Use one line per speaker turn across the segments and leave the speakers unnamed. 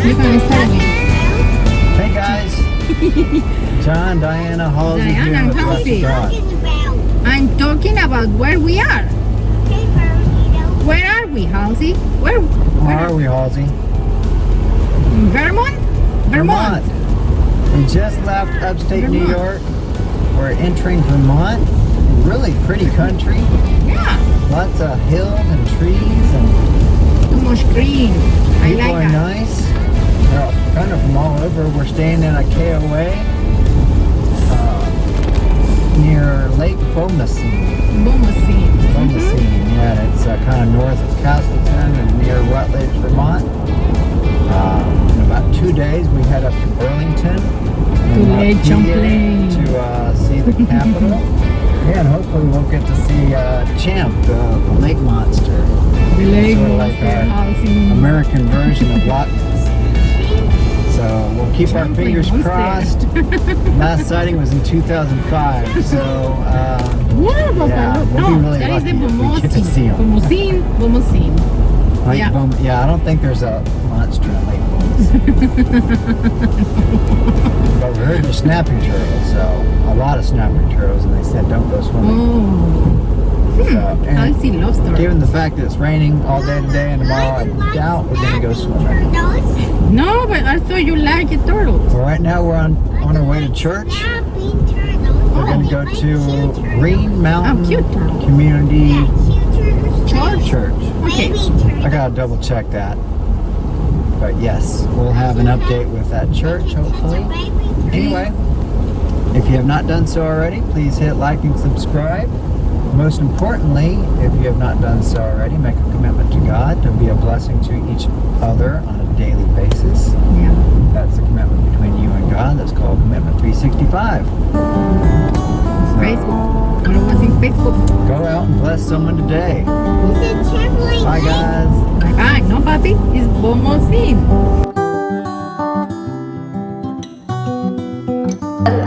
You're gonna start again.
Hey guys, John, Diana, Halsey
Diana
here
and
with
Halsey.
God.
I'm talking about where we are. Where are we, Halsey? Where
are we, Halsey?
Vermont? Vermont.
We just left upstate
Vermont.
New York. We're entering Vermont. Really pretty country.
Yeah.
Lots of hills and trees and
Too much green. I
people
like
are
that.
nice. They're kind of from all over. We're staying in a KOA near Lake BOMOSEEN.
BOMOSEEN.
Yeah, it's kind of north of Castleton and near Rutledge, Vermont. In about 2 days, we head up to Burlington,
To Lake
Montpelier
Champlain.
to see the capital. Yeah, and hopefully we'll get to see Champ, the lake monster.
The lake
Sort of like
monster,
our
Halsey.
American version of Loch Ness. So we'll keep our
Champlain
fingers
monster.
crossed. Last sighting was in 2005, so
Yeah, but
yeah,
look,
we'll be
no,
really
that is the
lucky if we get to see 'em.
BOMOSEEN.
Lake
Yeah.
Yeah, I don't think there's a monster in Lake But we heard there's snapping turtles, so a lot of snapping turtles, and they said don't go swimming.
Oh.
So, and
Halsey loves turtles.
given the fact that it's raining all day today and tomorrow, I doubt we're gonna go swimming.
No, but I thought you liked turtles.
So right now we're on our way to church. We're gonna go to Green Mountain
cute turtle.
Community
Church.
Church.
Okay.
I gotta double check that. But yes, we'll have an update with that church, hopefully. Anyway, if you have not done so already, please hit like and subscribe. Most importantly, if you have not done so already, make a commitment to God to be a blessing to each other on a daily basis.
Yeah.
That's the commitment between you and God. That's called Commitment 365. So,
Facebook. I was in Facebook.
go out and bless someone today. Bye guys.
Bye. No, papi. It's BOMOSEEN.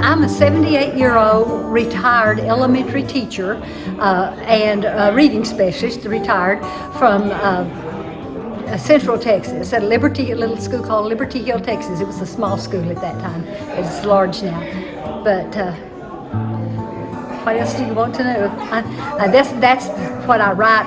I'm a 78-year-old retired elementary teacher and a reading specialist, retired from Central Texas at a little school called Liberty Hill, Texas. It was a small school at that time. It's large now. But what else do you want to know? That's what I write.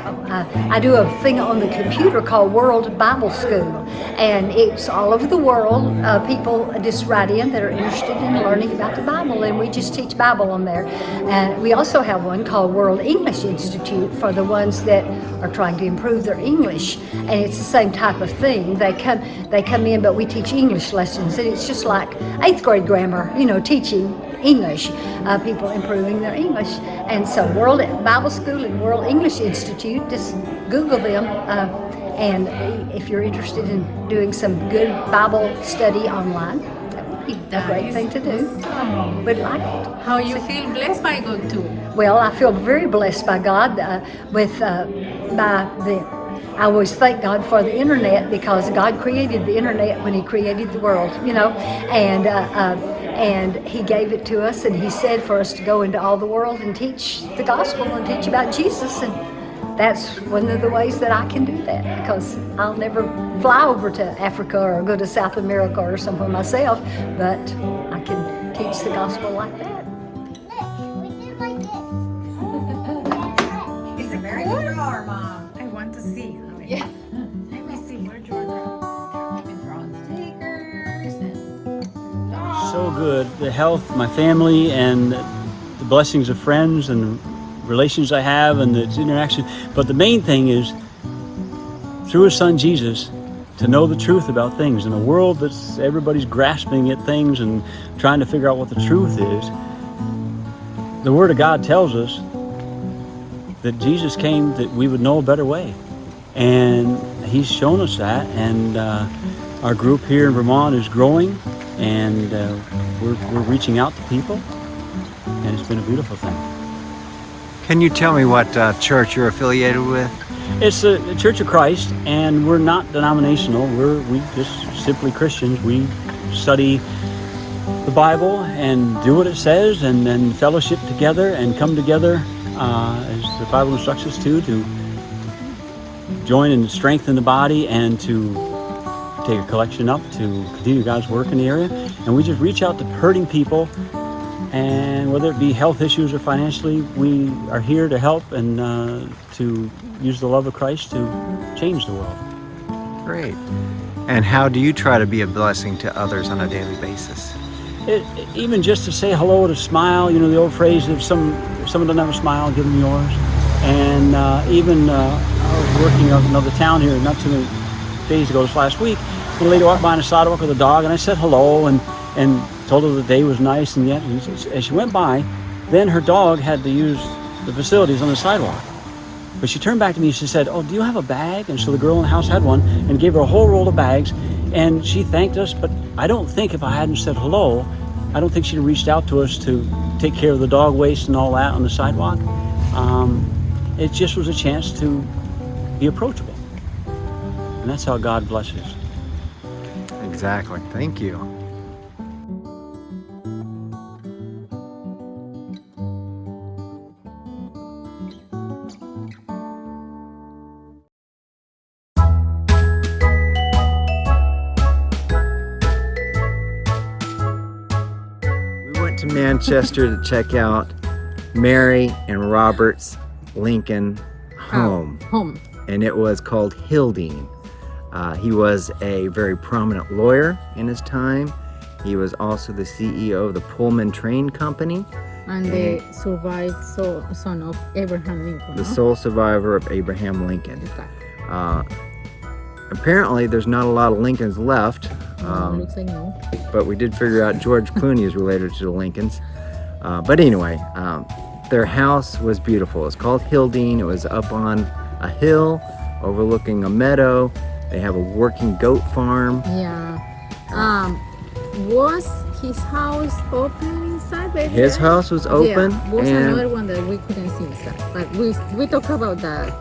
I do a thing on the computer called World Bible School, and it's all over the world. People just write in that are interested in learning about the Bible, and we just teach Bible on there. And we also have one called World English Institute for the ones that are trying to improve their English, and it's the same type of thing. They come in, but we teach English lessons, and it's just like 8th grade grammar, teaching English, people improving their English. And so World Bible School and World English Institute, just Google them, and if you're interested in doing some good Bible study online, that would be a great thing to do. Would like it.
How you feel blessed by God too?
Well, I feel very blessed by God I always thank God for the internet, because God created the internet when He created the world, and He gave it to us, and He said for us to go into all the world and teach the gospel and teach about Jesus, and that's one of the ways that I can do that, because I'll never fly over to Africa or go to South America or somewhere myself, but I can teach the gospel like that.
It's a very good drawer, Mom. I want to see. Yeah. Let me see where Jordan. Stickers and
So good. The health, my family, and the blessings of friends and relations I have and the interaction. But the main thing is, through His Son Jesus, to know the truth about things. In a world that's everybody's grasping at things and trying to figure out what the truth is, the Word of God tells us that Jesus came that we would know a better way. And He's shown us that, and our group here in Vermont is growing, and we're reaching out to people, and it's been a beautiful thing.
Can you tell me what church you're affiliated with?
It's the Church of Christ, and we're not denominational. We just simply Christians. We study the Bible and do what it says, and then fellowship together and come together as the Bible instructs us to join and strengthen the body and to take a collection up to continue God's work in the area. And we just reach out to hurting people, and whether it be health issues or financially, we are here to help and to use the love of Christ to change the world.
Great. And how do you try to be a blessing to others on a daily basis?
Even just to say hello, to smile, you know, the old phrase, if someone doesn't have a smile, give them yours. And I was working in another town here not too many days ago, this last week, and a lady walked by on the sidewalk with a dog, and I said hello and told her the day was nice, and yet as she went by, then her dog had to use the facilities on the sidewalk. But she turned back to me and she said, "Oh, do you have a bag?" And so the girl in the house had one and gave her a whole roll of bags, and she thanked us. But I don't think if I hadn't said hello, I don't think she'd have reached out to us to take care of the dog waste and all that on the sidewalk. It just was a chance to be approachable. And that's how God blesses.
Exactly. Thank you. To Manchester to check out Mary and Robert's Lincoln home. And it was called HILDENE. He was a very prominent lawyer in his time. He was also the CEO of the Pullman Train Company.
And the survived son of Abraham Lincoln.
The sole survivor of Abraham Lincoln.
Exactly.
Apparently there's not a lot of Lincolns left.
Looks like no.
But we did figure out George Clooney is related to the Lincolns. But anyway, their house was beautiful. It's called HILDENE. It was up on a hill overlooking a meadow. They have a working goat farm.
Yeah. Was his house open inside?
His house was open.
Yeah, was another one that we couldn't see inside. But we talk about that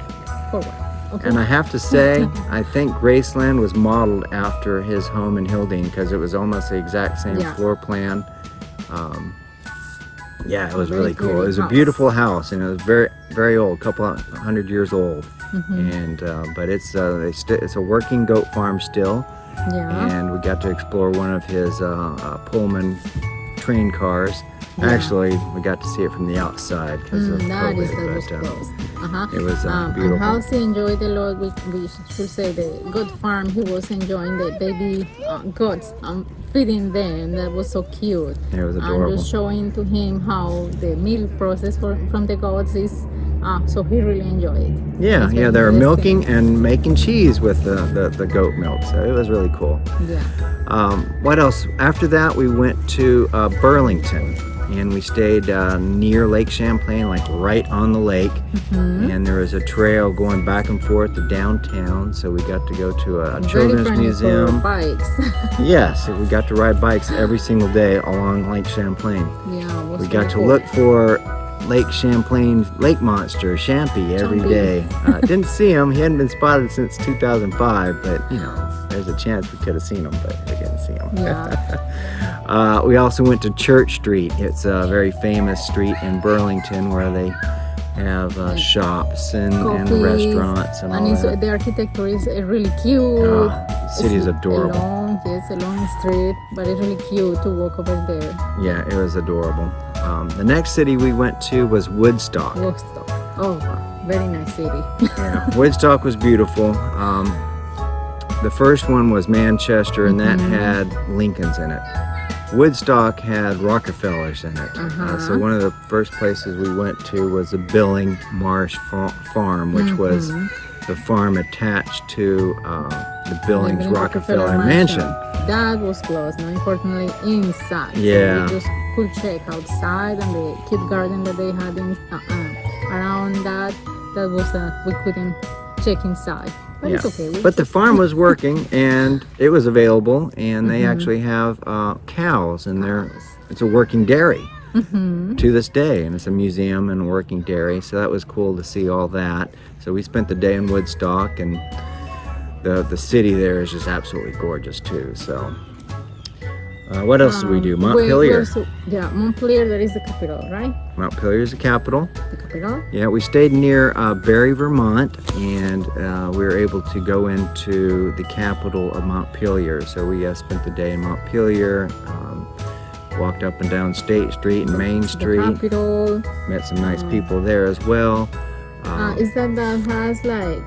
forward. Okay.
And I have to say, I think Graceland was modeled after his home in HILDENE because it was almost the exact same floor plan. Yeah, it was really cool. It was a beautiful house, and it was very, very old, couple 100 years old. And but it's a working goat farm still.
Yeah.
And we got to explore one of his Pullman train cars.
Yeah.
Actually, we got to see it from the outside because of
that
COVID,
was closed.
It was beautiful.
And how he enjoyed a lot, we should say the goat farm, he was enjoying the baby goats, feeding them. That was so cute.
It was adorable.
And just showing to him how the milk process from the goats is, so he really enjoyed it.
Yeah, they were milking and making cheese with the goat milk, so it was really cool.
Yeah.
What else? After that, we went to Burlington. And we stayed near Lake Champlain, like right on the lake. And there was a trail going back and forth to downtown. So we got to go to a children's museum.
Bikes.
Yes, we got to ride bikes every single day along Lake Champlain.
Yeah,
we got to look for Lake Champlain lake monster, Champy, every day. Didn't see him. He hadn't been spotted since 2005, but you know, there's a chance we could have seen him, but we didn't see him.
Yeah.
We also went to Church Street. It's a very famous street in Burlington where they have shops and restaurants and all that.
The architecture is really cute.
The city is adorable.
A long street, but it's really cute to walk over there.
Yeah, it was adorable. The next city we went to was Woodstock.
Woodstock. Oh, wow. Very nice city.
Yeah, Woodstock was beautiful. The first one was Manchester, and that had Lincolns in it. Woodstock had Rockefellers in it. So one of the first places we went to was the Billings Marsh Farm, which was the farm attached to the Billings Rockefeller Mansion.
That was closed, now importantly inside.
Yeah.
So we just could check outside, and the kid garden that they had in, around that was we couldn't check inside. But it's okay.
But the farm was working and it was available, and they actually have cows, and it's a working dairy to this day, and it's a museum and a working dairy, so that was cool to see all that. So we spent the day in Woodstock, and the city there is just absolutely gorgeous too. So What else did we do? Montpelier.
Montpelier, that is the capital, right?
Montpelier is the capital.
The capital.
Yeah, we stayed near Barrie, Vermont, and we were able to go into the capital of Montpelier. So we spent the day in Montpelier, walked up and down State Street and Main Street.
The capital.
Met some nice people there as well.
Is that has like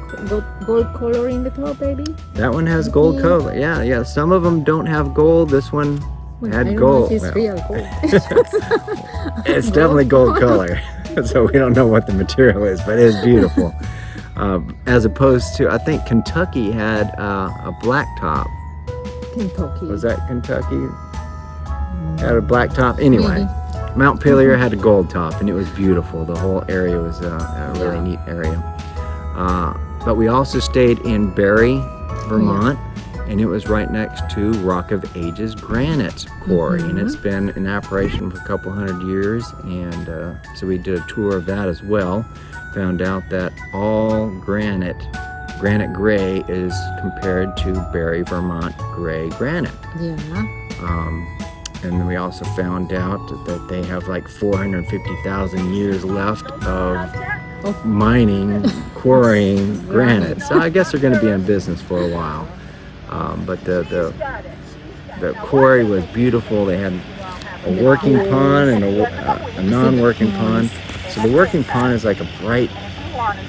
gold color in the top, baby?
That one has gold color. Yeah. Some of them don't have gold. This one had gold.
It's real gold.
It's definitely gold color. So we don't know what the material is, but it is beautiful. As opposed to, I think Kentucky had a black top.
Kentucky.
Was that Kentucky? Had a black top. Anyway,
Maybe.
Montpelier had a gold top, and it was beautiful. The whole area was a really neat area. But we also stayed in Barrie, Vermont, and it was right next to Rock of Ages granite quarry, and it's been in operation for a couple hundred years. And so we did a tour of that as well. Found out that all granite gray is compared to Barrie, Vermont gray granite.
Yeah.
And then we also found out that they have like 450,000 years left of mining, quarrying granite. So I guess they're going to be in business for a while. But the quarry was beautiful. They had a working pond and a non-working pond. So the working pond is like a bright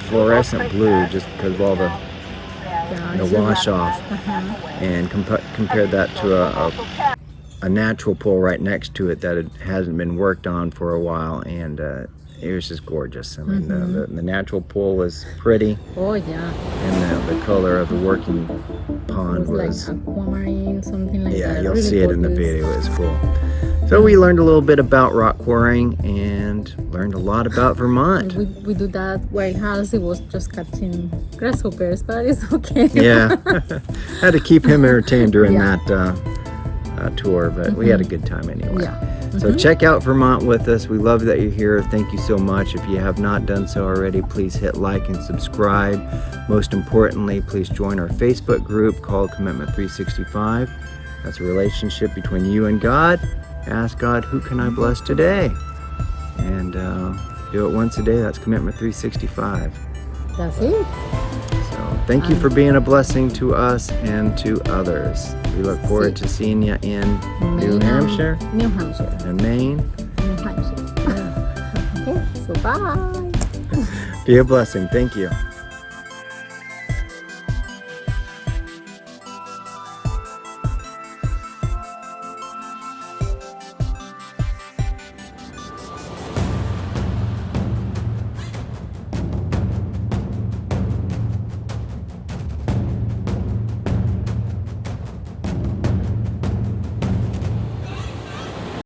fluorescent blue just because of all the wash off. And compared that to a natural pool right next to it that it hasn't been worked on for a while, and it was just gorgeous. I mean, the natural pool was pretty.
Oh yeah.
And the color of the working pond was
like aquamarine, something like that.
Yeah, you'll
really
see it in the
gorgeous.
video. It's cool. So we learned a little bit about rock quarrying and learned a lot about Vermont.
We do that while Halsey was just catching grasshoppers, but it's okay.
Yeah, had to keep him entertained during that tour, but we had a good time anyway.
Yeah.
So check out Vermont with us. We love that you're here. Thank you so much. If you have not done so already, please hit like and subscribe. Most importantly, please join our Facebook group called Commitment 365. That's a relationship between you and God. Ask God, who can I bless today? And do it once a day. That's Commitment 365.
That's it.
So thank you for being a blessing to us and to others. We look forward to seeing you in New Hampshire.
New Hampshire.
And Maine.
New Hampshire. Okay, so bye.
Be a blessing. Thank you.